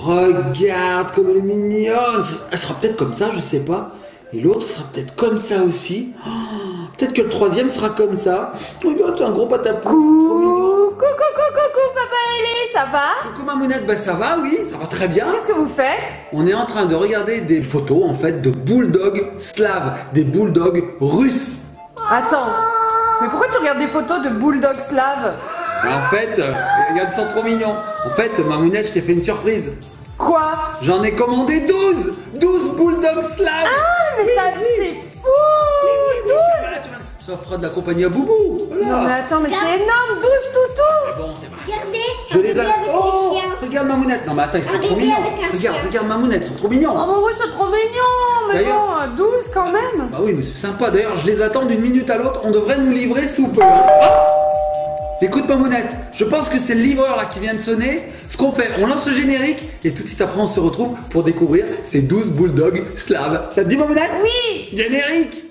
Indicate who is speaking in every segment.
Speaker 1: Regarde comme elle est mignonne. Elle sera peut-être comme ça, je sais pas. Et l'autre sera peut-être comme ça aussi. Oh, peut-être que le troisième sera comme ça. Regarde, tu as un gros patapou.
Speaker 2: Coucou, Papa Hélé, ça va?
Speaker 1: Coucou Mamounette, bah ça va, oui, ça va très bien.
Speaker 2: Qu'est-ce que vous faites?
Speaker 1: On est en train de regarder des photos en fait de bulldogs slaves, des bulldogs russes.
Speaker 2: Attends, mais pourquoi tu regardes des photos de bulldogs slaves?
Speaker 1: En fait, regarde, ils sont trop mignons. En fait, Mamounette, je t'ai fait une surprise.
Speaker 2: Quoi?
Speaker 1: J'en ai commandé 12 bulldogs slaves.
Speaker 2: Ah, mais c'est fou! 12!
Speaker 1: Ça fera de la compagnie à Boubou. Voilà.
Speaker 2: Non mais attends, mais c'est énorme, 12 toutous!
Speaker 1: Bon, c'est pas.
Speaker 3: Regardez,
Speaker 1: Je les ai.
Speaker 3: avec
Speaker 1: Oh,
Speaker 3: les chiens.
Speaker 1: regarde Mamounette. Non mais attends, ils sont trop
Speaker 3: Regardez
Speaker 1: mignons.
Speaker 3: avec un chien.
Speaker 1: Regarde Mamounette, ils sont trop mignons.
Speaker 2: Oh mon oui, c'est trop mignon! Mais
Speaker 1: D'ailleurs-
Speaker 2: bon, 12 quand même!
Speaker 1: Bah oui, mais c'est sympa. D'ailleurs, je les attends d'une minute à l'autre. On devrait nous livrer sous peu. Hein. Ah, écoute Mamounette, je pense que c'est le livreur là qui vient de sonner. Ce qu'on fait, on lance le générique et tout de suite après on se retrouve pour découvrir ces 12 bulldogs slaves. Ça te dit Mamounette?
Speaker 2: Oui!
Speaker 1: Générique.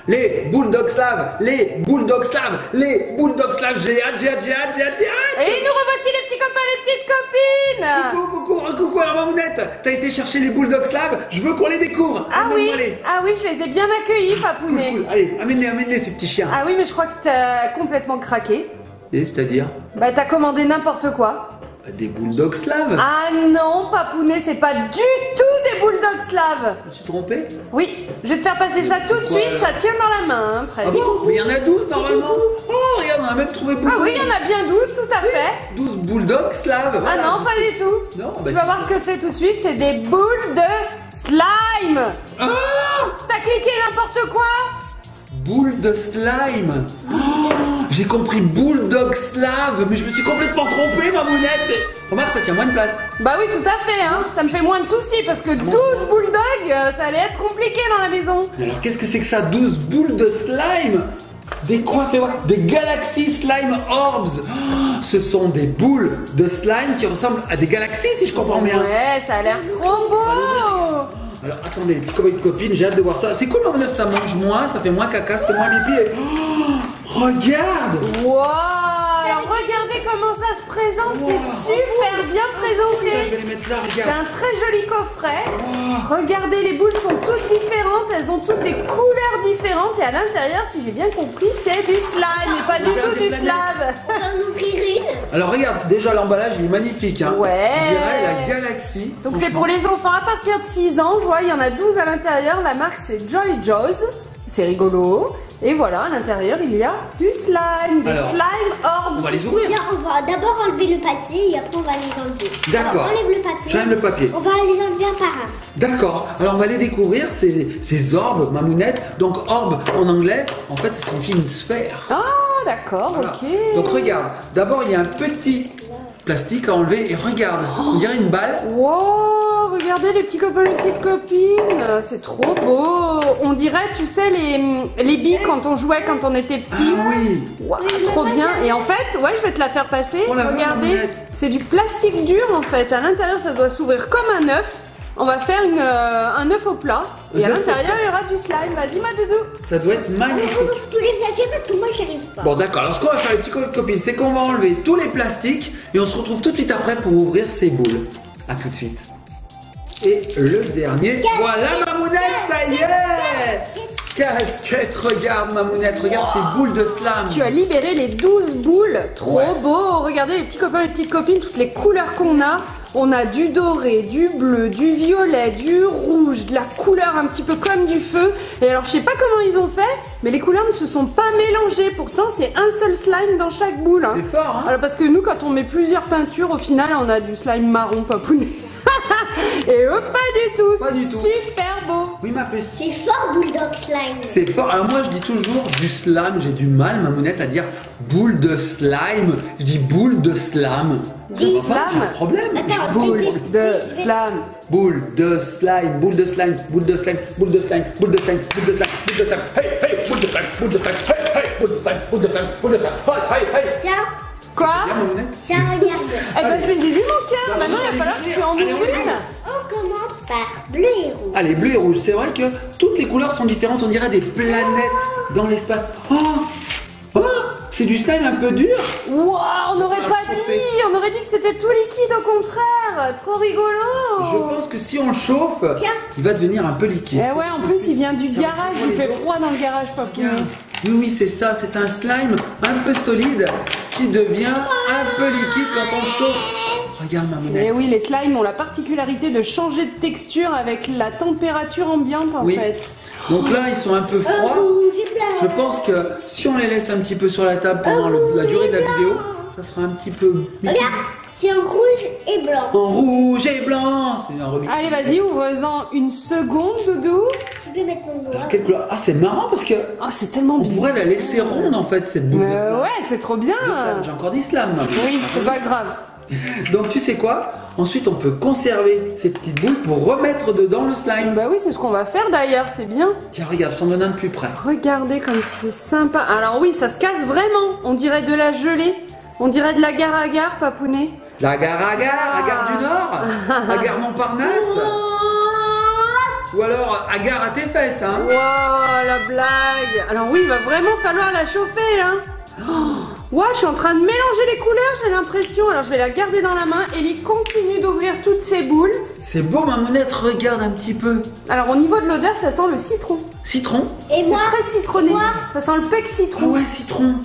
Speaker 1: Les bulldogs slaves, les bulldogs slaves, les bulldogs slaves. J'ai hâte.
Speaker 2: Et nous revoici les petits copains, les petites copines!
Speaker 1: Coucou, alors Mamounette, t'as été chercher les bulldogs slaves, je veux qu'on les découvre.
Speaker 2: Ah oui,
Speaker 1: Amène-moi-les.
Speaker 2: je les ai bien accueillis, papounet.
Speaker 1: Cool. Allez, amène-les ces petits chiens.
Speaker 2: Ah oui, mais je crois que t'as complètement craqué.
Speaker 1: Et c'est-à-dire
Speaker 2: Bah t'as commandé n'importe quoi.
Speaker 1: des bulldogs slaves.
Speaker 2: Ah non, papounet, c'est pas du tout des bulldogs slaves.
Speaker 1: Je me suis trompé?
Speaker 2: Oui, je vais te faire passer ça tout de
Speaker 1: quoi,
Speaker 2: suite, ça tient dans la main, hein,
Speaker 1: Ah
Speaker 2: presque.
Speaker 1: bon? Mais il y en a 12 normalement. Oh, regarde, on a même trouvé beaucoup.
Speaker 2: Ah oui, il y en a bien 12, tout à fait.
Speaker 1: 12 bulldogs slaves.
Speaker 2: Ah
Speaker 1: voilà.
Speaker 2: non, pas du tout.
Speaker 1: Non, bah
Speaker 2: Tu vas
Speaker 1: c'est-
Speaker 2: voir ce que c'est tout de suite, c'est des boules de slime.
Speaker 1: Ah,
Speaker 2: T'as cliqué n'importe quoi.
Speaker 1: boule de slime. Oh, j'ai compris bulldog slave, mais je me suis complètement trompé, Mamounette. Remarque, ça tient moins de place.
Speaker 2: Bah oui, tout à fait, hein. Ça me fait moins de soucis parce que 12 bulldogs, ça allait être compliqué dans la maison.
Speaker 1: Mais alors, qu'est-ce que c'est que ça? 12 boules de slime? Des quoi? Fais voir. Des Galaxy Slime Orbs. Oh, ce sont des boules de slime qui ressemblent à des galaxies, si je comprends bien.
Speaker 2: Ouais, ça a l'air trop beau.
Speaker 1: Alors attendez, les petits copains de copines, j'ai hâte de voir ça. C'est cool, Mamounette, ça mange moins, ça fait moins caca, ça fait moins pipi. Et... Oh, regarde!
Speaker 2: Wow. Alors regardez comment ça se présente, c'est super bien
Speaker 1: Je vais
Speaker 2: présenté.
Speaker 1: les mettre là,
Speaker 2: C'est
Speaker 1: regarde.
Speaker 2: un très joli coffret. Regardez, les boules sont toutes différentes, elles ont toutes des couleurs différentes et à l'intérieur, si j'ai bien compris, c'est du slime et pas du
Speaker 1: Regarde
Speaker 2: tout
Speaker 1: les
Speaker 2: du
Speaker 1: planètes.
Speaker 2: slave.
Speaker 3: On va en ouvrir une.
Speaker 1: Alors regarde, déjà l'emballage il est magnifique. Hein.
Speaker 2: Ouais.
Speaker 1: On dirait la galaxie.
Speaker 2: Donc c'est pour les enfants à partir de 6 ans, je vois, il y en a 12 à l'intérieur, la marque c'est Joy Jaws, c'est rigolo. Et voilà, à l'intérieur il y a du slime, des
Speaker 1: Alors,
Speaker 2: slime orbs.
Speaker 1: On va les ouvrir.
Speaker 3: Bien, on va d'abord enlever le papier et après on va les enlever.
Speaker 1: D'accord.
Speaker 3: Alors, on enlève le papier.
Speaker 1: J'enlève le papier.
Speaker 3: On va les enlever un par un.
Speaker 1: D'accord. Alors on va aller découvrir ces orbes, Mamounette. Donc orbe en anglais, en fait ça signifie une sphère.
Speaker 2: Ah d'accord,
Speaker 1: Voilà.
Speaker 2: ok.
Speaker 1: Donc regarde, d'abord il y a un petit plastique à enlever et regarde, on dirait une balle.
Speaker 2: Wow, regardez les petits copains, les petites copines, c'est trop beau. On dirait, tu sais, les billes quand on jouait quand on était petit.
Speaker 1: Ah oui.
Speaker 2: Wow, trop bien. Et en fait, ouais, je vais te la faire passer.
Speaker 1: On la veut,
Speaker 2: Regardez,
Speaker 1: Mamounette.
Speaker 2: c'est du plastique dur en fait. À l'intérieur, ça doit s'ouvrir comme un œuf. On va faire un œuf au plat. Et à
Speaker 1: Un œuf au
Speaker 2: l'intérieur, il y aura du slime. Vas-y, ma doudou.
Speaker 1: Ça doit être
Speaker 3: On
Speaker 1: magnifique.
Speaker 3: ouvre tous les papiers parce que moi j'y arrive pas.
Speaker 1: Bon d'accord, alors ce qu'on va faire les petits copains de copines, c'est qu'on va enlever tous les plastiques et on se retrouve tout de suite après pour ouvrir ces boules. A tout de suite. Et le dernier, voilà Mamounette, ça y est. Casquette, regarde Mamounette, regarde ces boules de slam.
Speaker 2: Tu as libéré les 12 boules. Trop
Speaker 1: Ouais.
Speaker 2: beau. Regardez les petits copains, les petites copines, toutes les couleurs qu'on a. On a du doré, du bleu, du violet, du rouge, de la couleur un petit peu comme du feu. Et alors je sais pas comment ils ont fait, mais les couleurs ne se sont pas mélangées. Pourtant c'est un seul slime dans chaque boule. Hein.
Speaker 1: C'est fort, hein?
Speaker 2: Alors parce que nous quand on met plusieurs peintures, au final on a du slime marron papounet. Et eux pas du tout.
Speaker 1: Pas du tout.
Speaker 2: C'est super beau.
Speaker 1: Oui ma puce.
Speaker 3: C'est fort Bulldog Slime.
Speaker 1: C'est fort. Alors moi je dis toujours du slam, j'ai du mal Mamounette à dire boule de slime. Je dis boule de slam.
Speaker 2: Du
Speaker 1: Je vois pas,
Speaker 2: slam.
Speaker 1: j'ai un problème.
Speaker 3: Attends,
Speaker 2: Boule de slam.
Speaker 1: Boule de slime, boule de slime, boule de slime, boule de slime, boule de slime, boule de slime, boule de slime, hey, hey, boule de slime, boule de slime, hey, hey, boule de slime, boule de slime, boule de slime, hey, hey, hey.
Speaker 3: Tiens,
Speaker 2: Quoi?
Speaker 1: Bien, Mamounette.
Speaker 3: tiens, regarde.
Speaker 2: Eh ben je les ai vus mon cœur. Maintenant il va falloir que tu en
Speaker 1: Allez,
Speaker 2: ouvres
Speaker 1: on y va.
Speaker 2: une.
Speaker 3: On commence par bleu et rouge.
Speaker 1: Allez, bleu et rouge, c'est vrai que toutes les couleurs sont différentes, on dirait des planètes dans l'espace. Oh, oh, c'est du slime un peu dur.
Speaker 2: Waouh, on n'aurait
Speaker 1: va
Speaker 2: pas
Speaker 1: le chauffer.
Speaker 2: dit, on aurait dit que c'était tout liquide au contraire. Trop rigolo.
Speaker 1: Je pense que si on le chauffe,
Speaker 3: Tiens.
Speaker 1: il va devenir un peu liquide.
Speaker 2: Eh ouais, en plus il vient du
Speaker 1: Tiens,
Speaker 2: garage,
Speaker 1: prends
Speaker 2: il
Speaker 1: les
Speaker 2: fait
Speaker 1: autres.
Speaker 2: froid dans le garage, papounet.
Speaker 1: Regarde. Oui, c'est ça, c'est un slime un peu solide qui devient un peu liquide quand on le chauffe. Regarde ma
Speaker 2: Et
Speaker 1: monette.
Speaker 2: oui, les slimes ont la particularité de changer de texture avec la température ambiante en
Speaker 1: Oui.
Speaker 2: fait.
Speaker 1: Donc là, ils sont un peu froids.
Speaker 3: Rouge et blanc.
Speaker 1: Je pense que si on les laisse un petit peu sur la table pendant la durée de la vidéo, ça sera un petit peu liquide.
Speaker 3: Regarde, c'est en rouge et blanc.
Speaker 1: En rouge et blanc. C'est un remix.
Speaker 2: Allez, vas-y, ouvre-en une seconde, Doudou.
Speaker 3: Tu peux mettre mon doigt.
Speaker 1: Quelle couleur? Ah, c'est marrant parce que
Speaker 2: Oh, c'est tellement
Speaker 1: on
Speaker 2: bizarre.
Speaker 1: pourrait la laisser ronde en fait, cette boule de slime.
Speaker 2: Ouais, c'est trop bien.
Speaker 1: De slime. J'ai encore dit slam. maintenant.
Speaker 2: Oui, c'est pas grave.
Speaker 1: Donc tu sais quoi? Ensuite, on peut conserver ces petites boules pour remettre dedans le slime.
Speaker 2: Bah oui, c'est ce qu'on va faire d'ailleurs, c'est bien.
Speaker 1: Tiens, regarde, je t'en donne un de plus près.
Speaker 2: Regardez comme c'est sympa. Alors oui, ça se casse vraiment. On dirait de la gelée. On dirait de la agar, papounet.
Speaker 1: La gare à gare du Nord, à gare Montparnasse, ou alors à gare à tes fesses, hein.
Speaker 2: Wow, la blague. Alors oui, il va vraiment falloir la chauffer, là. Ouais, je suis en train de mélanger les couleurs, j'ai l'impression. Alors je vais la garder dans la main. Ellie continue d'ouvrir toutes ses boules.
Speaker 1: C'est beau, ma monette, regarde un petit peu.
Speaker 2: Alors au niveau de l'odeur, ça sent le citron.
Speaker 1: Citron.
Speaker 3: Et
Speaker 2: C'est
Speaker 3: moi,
Speaker 2: très citronné.
Speaker 3: moi.
Speaker 2: Ça sent le pec
Speaker 1: Ah
Speaker 2: citron.
Speaker 1: ouais, citron.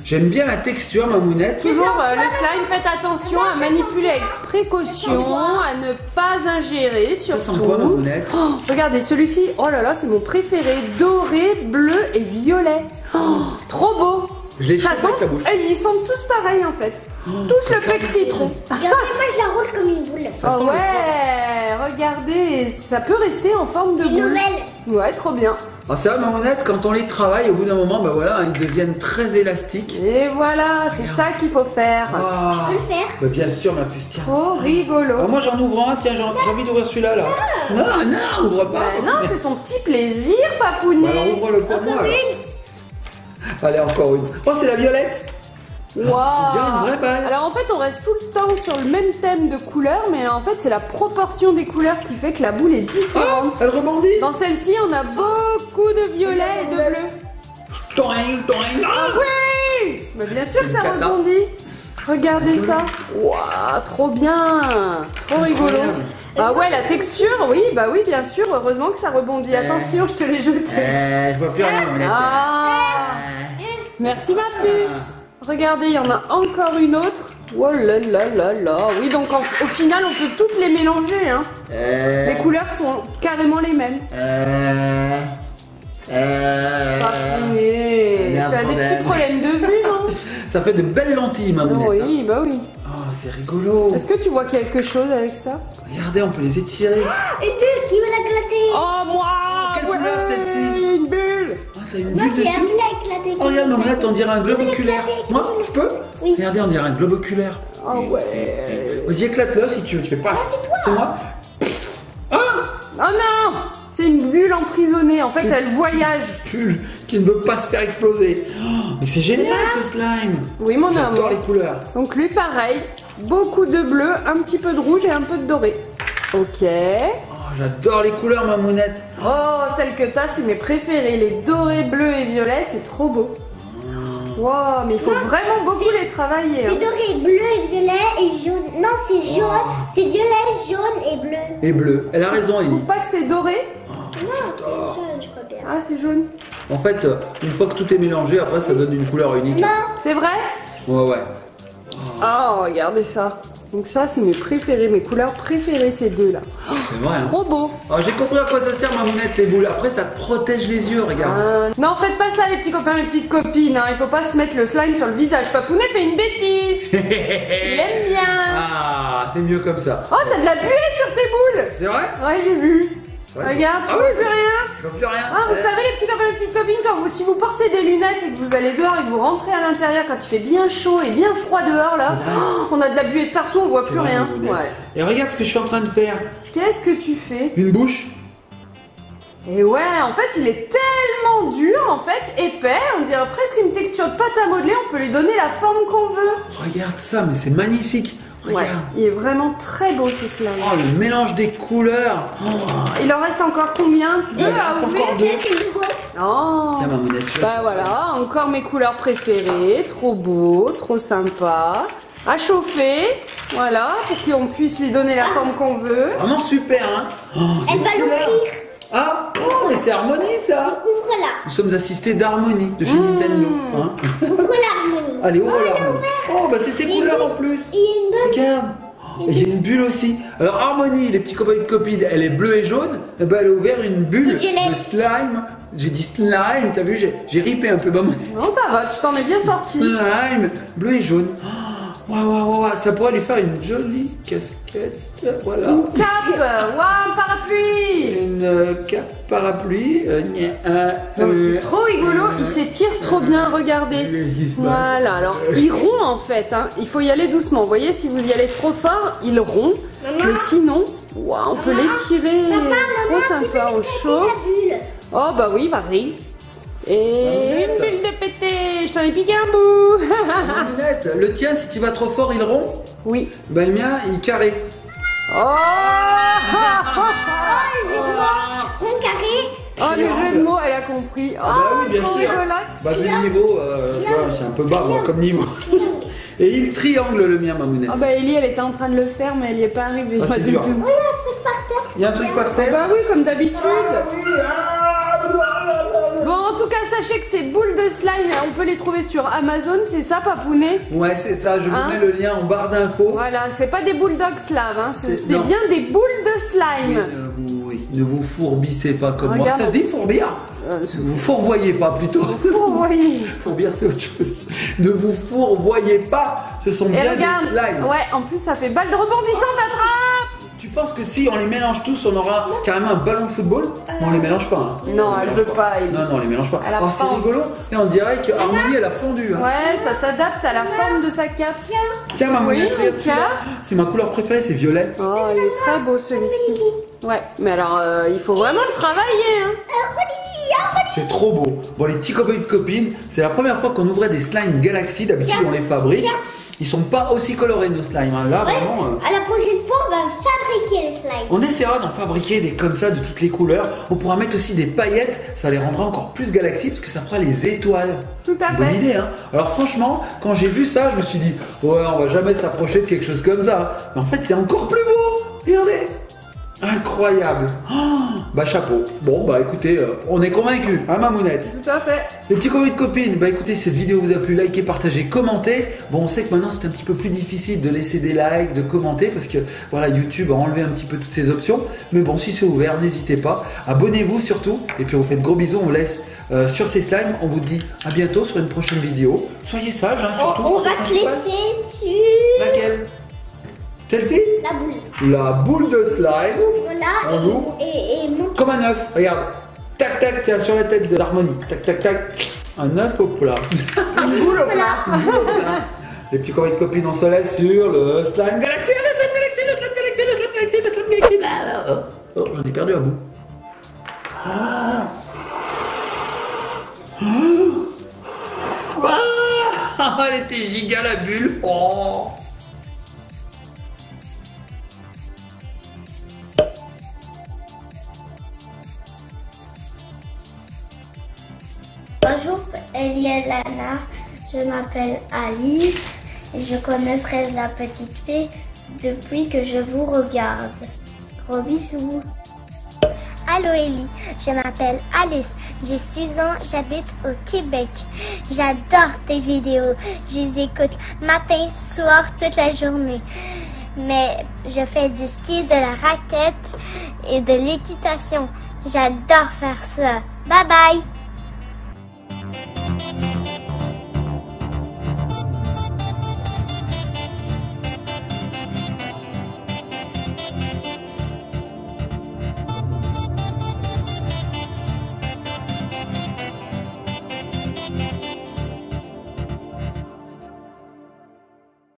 Speaker 1: J'aime bien la texture, ma mounette.
Speaker 2: Toujours le slime, faites attention à manipuler avec précaution, à ne pas ingérer
Speaker 1: Ça
Speaker 2: surtout.
Speaker 1: sent quoi, ma mounette?
Speaker 2: Oh, regardez celui-ci, oh là là, c'est mon préféré, doré, bleu et violet. Oh, trop beau.
Speaker 1: Je les
Speaker 2: Ça
Speaker 1: chauffe
Speaker 2: sent,
Speaker 1: avec la bouche.
Speaker 2: ils sentent tous pareils en fait. Tous le pec citron.
Speaker 3: regardez, moi je la roule comme une boule.
Speaker 1: Ça
Speaker 2: Oh
Speaker 1: sent
Speaker 2: ouais, regardez, ça peut rester en forme de
Speaker 3: Une
Speaker 2: boule.
Speaker 3: nouvelle.
Speaker 2: Ouais, trop bien.
Speaker 1: Ah, c'est vrai, ma monette, quand on les travaille, au bout d'un moment, bah voilà, ils deviennent très élastiques.
Speaker 2: Et voilà, c'est ça qu'il faut faire.
Speaker 1: Ah.
Speaker 3: Je peux le faire.
Speaker 1: Bah, bien sûr, ma puce, tiens.
Speaker 2: Trop rigolo.
Speaker 1: Alors moi, j'en ouvre un, tiens, j'ai envie d'ouvrir celui-là, là. Non, non, ouvre pas.
Speaker 2: Ben non, c'est son petit plaisir, papounet.
Speaker 1: Bah, alors, ouvre-le pour moi, alors. Allez, encore une. Oh, c'est la violette.
Speaker 2: Waouh.
Speaker 1: On dirait une vraie balle.
Speaker 2: Alors en fait on reste tout le temps sur le même thème de couleurs, mais en fait c'est la proportion des couleurs qui fait que la boule est
Speaker 1: Oh,
Speaker 2: différente.
Speaker 1: elle rebondit.
Speaker 2: Dans celle-ci on a beaucoup de violet et de bleu.
Speaker 1: Toing, toing.
Speaker 2: Ah oui. Mais bien sûr que
Speaker 1: C'est
Speaker 2: ça
Speaker 1: une cata.
Speaker 2: rebondit. Regardez ça. Waouh, trop bien. Trop rigolo.
Speaker 1: Incroyable.
Speaker 2: Ah ouais, la texture, oui, bah oui, bien sûr. Heureusement que ça rebondit. Attention, je te l'ai jeté.
Speaker 1: Je vois plus rien, monette.
Speaker 2: Ah. Merci ma puce. Regardez, il y en a encore une autre. Oh là là là là. Oui, donc au final, on peut toutes les mélanger. Hein. Les couleurs sont carrément les mêmes. Papounet,
Speaker 1: il y a un
Speaker 2: tu as des
Speaker 1: problème.
Speaker 2: petits problèmes de vue, non?
Speaker 1: Ça fait de belles lentilles, ma monette.
Speaker 2: Oui, bah oui.
Speaker 1: Oh, c'est rigolo.
Speaker 2: Est-ce que tu vois quelque chose avec ça?
Speaker 1: Regardez, on peut les étirer.
Speaker 3: Une bulle qui veut l'éclater.
Speaker 2: Oh, moi!
Speaker 1: Quelle couleur, celle-ci?
Speaker 2: Une bulle!
Speaker 1: Ah, t'as une
Speaker 3: Moi
Speaker 1: bulle
Speaker 3: j'ai un
Speaker 1: dessus.
Speaker 3: bleu éclaté.
Speaker 1: Oh, regarde, ma monette, on dirait un globe oculaire. Moi, je peux?
Speaker 3: Oui.
Speaker 1: Regardez, on dirait un globe oculaire.
Speaker 2: Oh ouais!
Speaker 1: Vas-y, éclate-le si tu veux. Tu fais pas. C'est moi. Ah!
Speaker 2: Oh non! C'est une bulle emprisonnée, en fait
Speaker 1: C'est-
Speaker 2: elle voyage.
Speaker 1: Pull qui ne veut pas se faire exploser. Oh, mais c'est génial ce slime.
Speaker 2: Oui mon
Speaker 1: J'adore
Speaker 2: amour.
Speaker 1: les couleurs.
Speaker 2: Donc lui pareil, beaucoup de bleu, un petit peu de rouge et un peu de doré. Ok.
Speaker 1: Oh, j'adore les couleurs, ma monette.
Speaker 2: Oh, celles que t'as, c'est mes préférées. Les dorés, bleus et violets, c'est trop beau. Wow, mais il faut vraiment beaucoup les travailler.
Speaker 3: C'est
Speaker 2: hein.
Speaker 3: doré, bleu et violet et jaune. Non, c'est jaune. C'est violet, jaune et bleu.
Speaker 1: Et bleu. Elle a raison,
Speaker 2: Tu
Speaker 1: Ellie.
Speaker 2: trouves pas que c'est doré?
Speaker 3: Non, c'est jaune, je crois bien.
Speaker 2: Ah, c'est jaune.
Speaker 1: En fait, une fois que tout est mélangé, après ça donne une couleur unique.
Speaker 3: Non,
Speaker 2: C'est vrai?
Speaker 1: Ouais, ouais.
Speaker 2: Oh, regardez ça. Donc ça, c'est mes préférés, mes couleurs préférées, ces deux-là.
Speaker 1: C'est vrai. Hein.
Speaker 2: Trop beau.
Speaker 1: Oh, j'ai compris à quoi ça sert, ma monette, les boules. Après, ça te protège les yeux, regarde.
Speaker 2: Non, faites pas ça, les petits copains, les petites copines. Hein. Il faut pas se mettre le slime sur le visage. Papounet fait une bêtise. Il aime bien.
Speaker 1: Ah, c'est mieux comme ça.
Speaker 2: Oh, t'as de la buée sur tes boules.
Speaker 1: C'est vrai?
Speaker 2: Ouais, j'ai vu.
Speaker 1: Ouais.
Speaker 2: Regarde, tu
Speaker 1: Ah
Speaker 2: vois
Speaker 1: ouais.
Speaker 2: plus rien.
Speaker 1: Je vois plus rien.
Speaker 2: Ah, vous savez, les petits copains, les petites copines, si vous portez des lunettes et que vous allez dehors et que vous rentrez à l'intérieur quand il fait bien chaud et bien froid dehors, là, oh, on a de la buée de partout, on voit
Speaker 1: C'est
Speaker 2: plus
Speaker 1: vrai,
Speaker 2: rien.
Speaker 1: ma monette.
Speaker 2: Ouais.
Speaker 1: Et regarde ce que je suis en train de faire.
Speaker 2: Qu'est-ce que tu fais?
Speaker 1: Une bouche.
Speaker 2: Et ouais, en fait, il est tellement dur, en fait, épais, on dirait presque une texture de pâte à modeler, on peut lui donner la forme qu'on veut.
Speaker 1: Regarde ça, mais c'est magnifique.
Speaker 2: Ouais,
Speaker 1: Regarde.
Speaker 2: il est vraiment très beau ce slime.
Speaker 1: Oh, le mélange des couleurs. Oh.
Speaker 2: Il en reste encore combien?
Speaker 1: Il en reste encore deux.
Speaker 3: C'est du beau.
Speaker 2: Oh.
Speaker 1: Tiens, Mamounette, tu
Speaker 2: Bah voilà, encore mes couleurs préférées. Trop beau, trop sympa. À chauffer, voilà, pour qu'on puisse lui donner la forme qu'on veut.
Speaker 1: vraiment super, hein. Oh,
Speaker 3: Elle va
Speaker 1: couleurs.
Speaker 3: l'ouvrir.
Speaker 1: Ah, oh, mais c'est Harmonie, ça.
Speaker 3: Ouvre-la.
Speaker 1: Nous sommes assistés d'Harmonie, de chez Nintendo. Hein.
Speaker 3: Ouvre-la, Harmonie.
Speaker 1: Allez, ouvre-la, Harmonie. Oh, bah c'est ses couleurs en plus.
Speaker 3: Il y a une bonne.
Speaker 1: Regarde. Oh, il y a une bulle aussi. Alors Harmonie, les petits copains de copines, elle est bleue et jaune. Et ben, elle a ouvert une bulle
Speaker 3: Violet.
Speaker 1: de slime. J'ai dit slime, t'as vu, j'ai ripé un peu. Bah, moi,
Speaker 2: Non, ça va, tu t'en es bien sorti.
Speaker 1: slime, bleu et jaune. Waouh, ça pourrait lui faire une jolie casquette. Voilà.
Speaker 2: Une cape, waouh, un parapluie.
Speaker 1: Une cape parapluie.
Speaker 2: C'est trop rigolo, il s'étire trop bien, regardez. Voilà, alors il rompt en fait, hein. Il faut y aller doucement. Vous voyez, si vous y allez trop fort, il rompt. Mais sinon, waouh, on peut l'étirer. Trop sympa, on chauffe. Oh bah oui, vas-y. Et une bulle de pété, je t'en ai piqué un bout.
Speaker 1: Mamounette, le tien, si tu vas trop fort, il rompt.
Speaker 2: Oui.
Speaker 1: Ben le mien, il carré.
Speaker 2: Oh,
Speaker 3: Rond carré.
Speaker 2: oh le jeu de mots, elle a compris. Oh,
Speaker 1: bah oui, bien
Speaker 2: trop
Speaker 1: sûr.
Speaker 2: rigolote.
Speaker 1: Bah le niveau, tu vois, c'est un peu bas moi, comme niveau. Et il triangle le mien, Mamounette.
Speaker 2: Oh bah Ellie, elle était en train de le faire, mais elle n'y est pas arrivée.
Speaker 1: Ah,
Speaker 2: Pas
Speaker 1: c'est
Speaker 2: du
Speaker 1: dur.
Speaker 2: tout.
Speaker 1: Il y a un truc par terre.
Speaker 2: Bah oui, comme d'habitude. Bon, en tout cas, sachez que ces boules de slime, on peut les trouver sur Amazon, c'est ça, Papounet?
Speaker 1: Ouais, c'est ça, je vous
Speaker 2: Hein
Speaker 1: mets le lien en barre d'infos.
Speaker 2: Voilà, c'est pas des bulldogs slave, hein,
Speaker 1: C'est-
Speaker 2: c'est
Speaker 1: non.
Speaker 2: bien des boules de slime.
Speaker 1: Ne vous fourbissez pas comme moi.
Speaker 2: Regarde.
Speaker 1: Ça se dit fourbir? Vous fourvoyez pas plutôt.
Speaker 2: Vous voyez.
Speaker 1: Fourbir, c'est autre chose. Ne vous fourvoyez pas. Ce sont
Speaker 2: Et
Speaker 1: bien
Speaker 2: regarde,
Speaker 1: des slimes.
Speaker 2: ouais, en plus ça fait balle de rebondissante, attrape.
Speaker 1: Tu penses que si on les mélange tous, on aura carrément un ballon de football? Mais on les mélange pas. Hein.
Speaker 2: Non,
Speaker 1: On les
Speaker 2: elle
Speaker 1: mélange
Speaker 2: veut pas, Ellie.
Speaker 1: Non, on les mélange pas.
Speaker 2: Elle a
Speaker 1: Oh,
Speaker 2: pas
Speaker 1: c'est
Speaker 2: envie.
Speaker 1: rigolo. Et on dirait que Harmonie, elle a fondu. Hein.
Speaker 2: Ouais, ça s'adapte à la forme de sa cape.
Speaker 1: Tiens, ma
Speaker 2: Oui,
Speaker 1: Mamounette, regarde
Speaker 2: Mika.
Speaker 1: celui-là. C'est ma couleur préférée, c'est violet.
Speaker 2: Oh, il est très beau celui-ci. Ouais, mais alors il faut vraiment le travailler, hein.
Speaker 1: C'est trop beau. Bon, les petits copains et copines, c'est la première fois qu'on ouvrait des slimes Galaxy. D'habitude, on les fabrique. Ils sont pas aussi colorés, nos slimes. Hein. Là, vraiment.
Speaker 3: À la prochaine fois, on va fabriquer les slimes.
Speaker 1: On essaiera d'en fabriquer des comme ça de toutes les couleurs. On pourra mettre aussi des paillettes, ça les rendra encore plus Galaxy parce que ça fera les étoiles.
Speaker 2: Tout à
Speaker 1: Bonne
Speaker 2: fait.
Speaker 1: idée, hein. Alors franchement, quand j'ai vu ça, je me suis dit, ouais, on va jamais s'approcher de quelque chose comme ça. Mais en fait, c'est encore plus beau. Regardez. Incroyable. Oh, bah chapeau. Bon, bah écoutez, on est convaincus, hein Mamounette?
Speaker 2: Tout à fait.
Speaker 1: Les petits copains de copines, bah écoutez, cette vidéo vous a plu, likez, partagez, commentez. Bon, on sait que maintenant c'est un petit peu plus difficile de laisser des likes, de commenter, parce que voilà, YouTube a enlevé un petit peu toutes ces options. Mais bon, si c'est ouvert, n'hésitez pas. Abonnez-vous surtout. Et puis on vous fait de gros bisous, on vous laisse sur ces slimes. On vous dit à bientôt sur une prochaine vidéo. Soyez sages, hein, surtout.
Speaker 3: On va se laisser sur
Speaker 1: Laquelle? Celle-ci?
Speaker 3: la boule.
Speaker 1: La boule de slime.
Speaker 3: Ouvre-la
Speaker 1: On ouvre.
Speaker 3: et monte.
Speaker 1: Comme un œuf, regarde. Tac, tac, tiens, sur la tête de l'harmonie. Tac, tac, tac. Un œuf au plat.
Speaker 2: Une boule au plat.
Speaker 1: Les petits copains et copines, on se laisse sur le slime galaxy, le slime galaxy, le slime galaxy, le slime galaxy, le slime galaxy. Oh, j'en ai perdu un bout. Ah, elle était giga la bulle. Oh.
Speaker 3: Bonjour Elielana, je m'appelle Alice et je connais Fraise la petite fée depuis que je vous regarde. Gros bisous.
Speaker 4: Allô Ellie, je m'appelle Alice, j'ai 6 ans, j'habite au Québec. J'adore tes vidéos, je les écoute matin, soir, toute la journée. Mais je fais du ski, de la raquette et de l'équitation. J'adore faire ça. Bye bye!